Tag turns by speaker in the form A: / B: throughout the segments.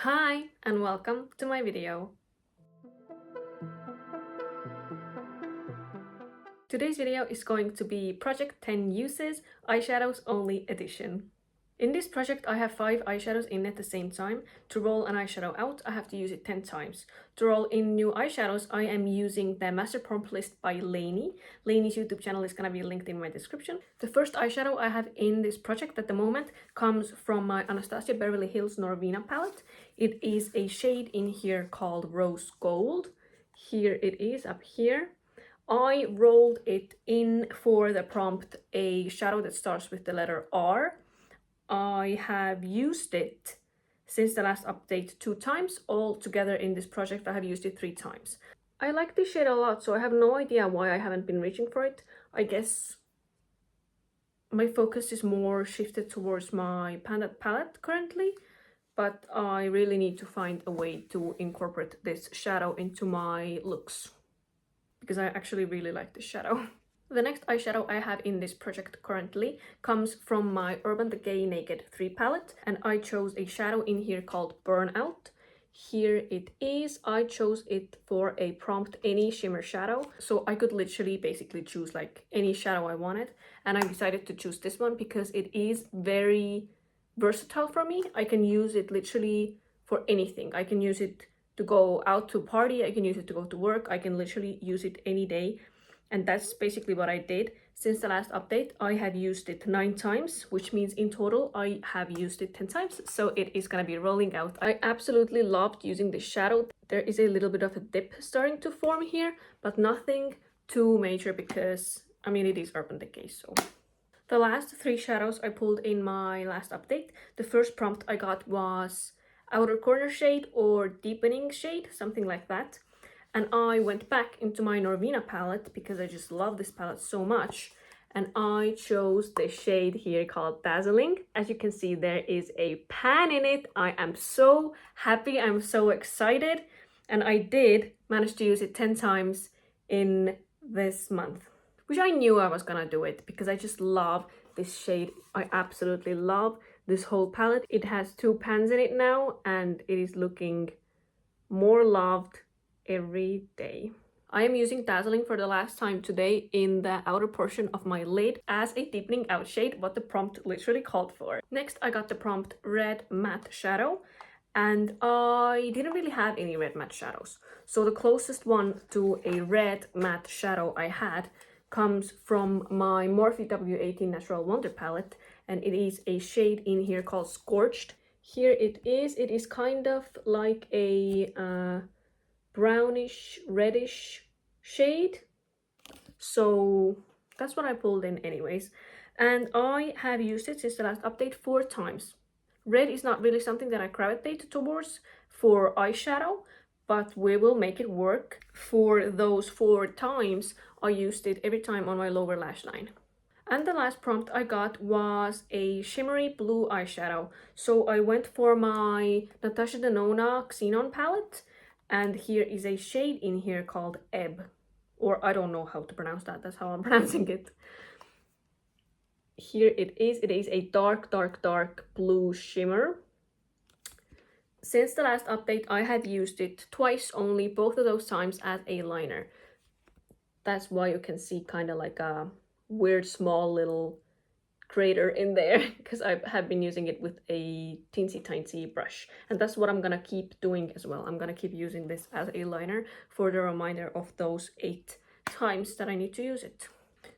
A: Hi and welcome to my video. Today's video is going to be Project 10 Uses Eyeshadows Only Edition. In this project I have 5 eyeshadows in at the same time. To roll an eyeshadow out I have to use it 10 times. To roll in new eyeshadows I am using the Master Prompt List by Laney. Laney's YouTube channel is gonna be linked in my description. The first eyeshadow I have in this project at the moment comes from my Anastasia Beverly Hills Norvina palette. It is a shade in here called Rose Gold. Here it is up here. I rolled it in for the prompt a shadow that starts with the letter R. I have used it since the last update 2 times. All together in this project I have used it 3 times. I like this shade a lot, so I have no idea why I haven't been reaching for it. I guess my focus is more shifted towards my palette currently, but I really need to find a way to incorporate this shadow into my looks, because I actually really like this shadow. The next eyeshadow I have in this project currently comes from my Urban Decay Naked 3 palette, and I chose a shadow in here called Burnout. Here it is. I chose it for a prompt any shimmer shadow, so I could literally basically choose like any shadow I wanted, and I decided to choose this one because it is very versatile for me. I can use it literally for anything. I can use it to go out to party, I can use it to go to work, I can literally use it any day. And that's basically what I did. Since the last update, I have used it 9 times, which means in total I have used it 10 times. So it is gonna be rolling out. I absolutely loved using this shadow. There is a little bit of a dip starting to form here, but nothing too major because, I mean, it is Urban Decay, so. The last 3 shadows I pulled in my last update. The first prompt I got was outer corner shade or deepening shade, something like that. And I went back into my Norvina palette because I just love this palette so much. And I chose the shade here called Dazzling. As you can see, there is a pan in it. I am so happy, I'm so excited. And I did manage to use it 10 times in this month, which I knew I was gonna do it because I just love this shade. I absolutely love this whole palette. It has 2 pans in it now and it is looking more loved every day. I am using Dazzling for the last time today in the outer portion of my lid as a deepening out shade, what the prompt literally called for. Next I got the prompt Red Matte Shadow, and I didn't really have any red matte shadows. So the closest one to a red matte shadow I had comes from my Morphe W18 Natural Wonder palette, and it is a shade in here called Scorched. Here it is kind of like a brownish reddish shade, so that's what I pulled in anyways, and I have used it since the last update 4 times. Red is not really something that I gravitate towards for eyeshadow, but we will make it work. For those 4 times I used it every time on my lower lash line. And the last prompt I got was a shimmery blue eyeshadow, so I went for my Natasha Denona Xenon palette, and here is a shade in here called Ebb, or I don't know how to pronounce that, that's how I'm pronouncing it. Here it is a dark blue shimmer. Since the last update I have used it twice only, both of those times as a liner. That's why you can see kind of like a weird small little crater in there, because I have been using it with a teensy tiny brush, and that's what I'm gonna keep doing as well. I'm gonna keep using this as a liner for the reminder of those 8 times that I need to use it.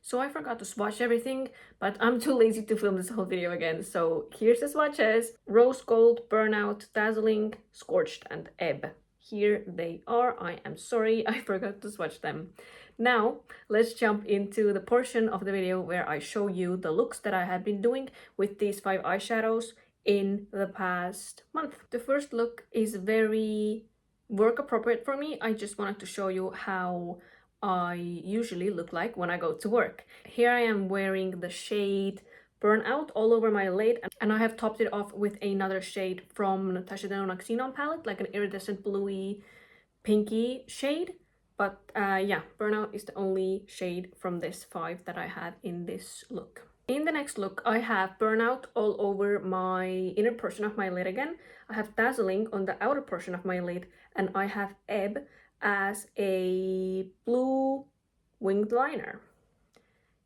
A: So I forgot to swatch everything, but I'm too lazy to film this whole video again, so here's the swatches. Rose Gold, Burnout, Dazzling, Scorched, and Ebb. Here they are. I am sorry I forgot to swatch them. Now let's jump into the portion of the video where I show you the looks that I have been doing with these 5 eyeshadows in the past month. The first look is very work appropriate for me. I just wanted to show you how I usually look like when I go to work. Here I am wearing the shade Burnout all over my lid, and I have topped it off with another shade from Natasha Denona Xenon palette, like an iridescent bluey pinky shade. But yeah, Burnout is the only shade from this 5 that I have in this look. In the next look, I have Burnout all over my inner portion of my lid again. I have Dazzling on the outer portion of my lid, and I have Ebb as a blue winged liner.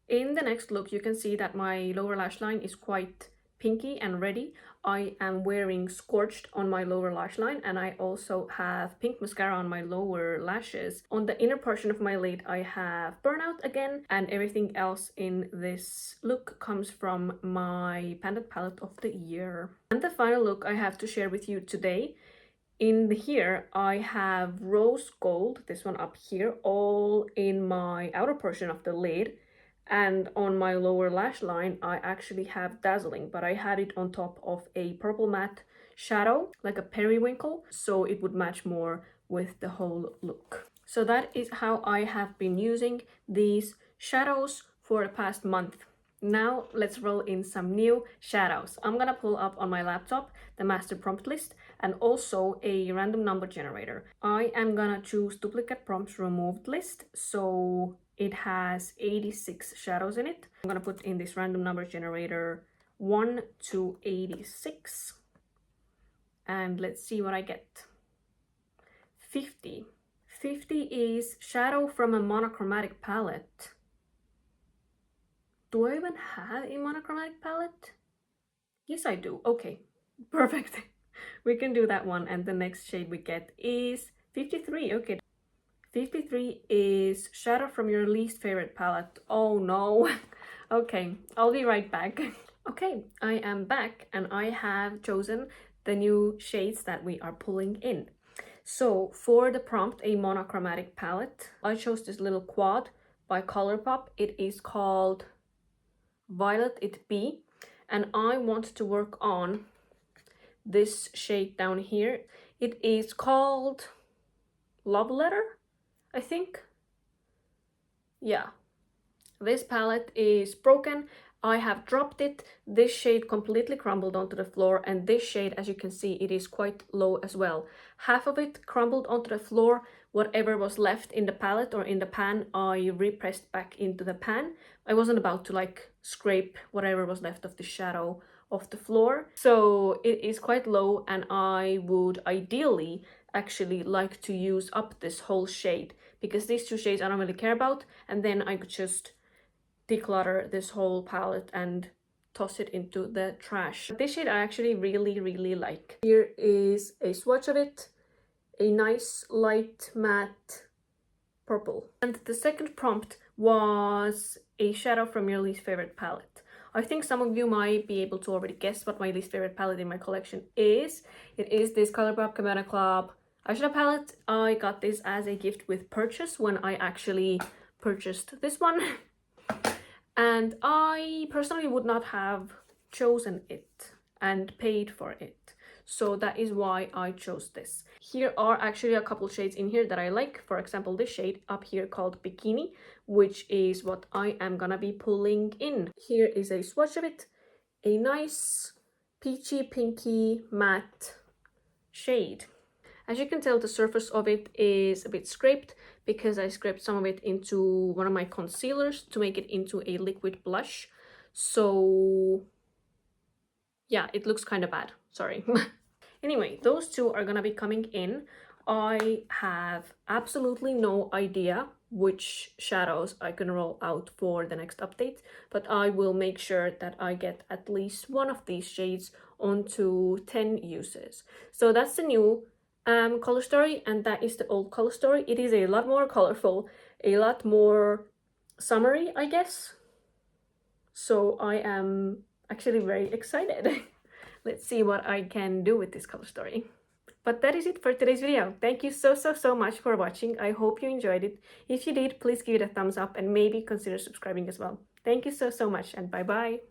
A: In the next look, you can see that my lower lash line is quite pinky and ready. I am wearing Scorched on my lower lash line, and I also have pink mascara on my lower lashes. On the inner portion of my lid, I have Burnout again, and everything else in this look comes from my Pandit palette of the year. And the final look I have to share with you today. In here, I have Rose Gold, this one up here, all in my outer portion of the lid. And on my lower lash line, I actually have Dazzling, but I had it on top of a purple matte shadow, like a periwinkle, so it would match more with the whole look. So that is how I have been using these shadows for the past month. Now let's roll in some new shadows. I'm gonna pull up on my laptop the master prompt list and also a random number generator. I am gonna choose duplicate prompts removed list, so it has 86 shadows in it. I'm gonna put in this random number generator 1 to 86 and let's see what I get. 50. 50 is shadow from a monochromatic palette. Do I even have a monochromatic palette? Yes, I do. Okay, perfect. We can do that one. And the next shade we get is 53. Okay. 53 is shadow from your least favorite palette. Oh no. Okay, I'll be right back. Okay, I am back and I have chosen the new shades that we are pulling in. So for the prompt, a monochromatic palette, I chose this little quad by Colourpop. It is called Violet It Be, and I want to work on this shade down here. It is called Love Letter, I think. Yeah, this palette is broken. I have dropped it. This shade completely crumbled onto the floor, and this shade, as you can see, it is quite low as well. Half of it crumbled onto the floor. Whatever was left in the palette or in the pan, I repressed back into the pan. I wasn't about to like scrape whatever was left of the shadow off the floor. So it is quite low, and I would ideally actually like to use up this whole shade, because these two shades I don't really care about, and then I could just declutter this whole palette and toss it into the trash. This shade I actually really like. Here is a swatch of it, a nice light matte purple. And the second prompt was a shadow from your least favorite palette. I think some of you might be able to already guess what my least favorite palette in my collection is. It is this Colourpop Cabana Club eyeshadow palette. I got this as a gift with purchase when I actually purchased this one. And I personally would not have chosen it and paid for it. So that is why I chose this. Here are actually a couple shades in here that I like. For example, this shade up here called Bikini, which is what I am gonna be pulling in. Here is a swatch of it. A nice peachy pinky matte shade. As you can tell, the surface of it is a bit scraped because I scraped some of it into one of my concealers to make it into a liquid blush. So yeah, it looks kind of bad, sorry. Anyway, those two are gonna be coming in. I have absolutely no idea which shadows I can roll out for the next update, but I will make sure that I get at least one of these shades onto 10 uses. So that's the new color story, and that is the old color story. It is a lot more colorful, a lot more summery, I guess. So I am actually very excited. Let's see what I can do with this color story. But that is it for today's video. Thank you so much for watching. I hope you enjoyed it. If you did, please give it a thumbs up and maybe consider subscribing as well. Thank you so much, and bye bye.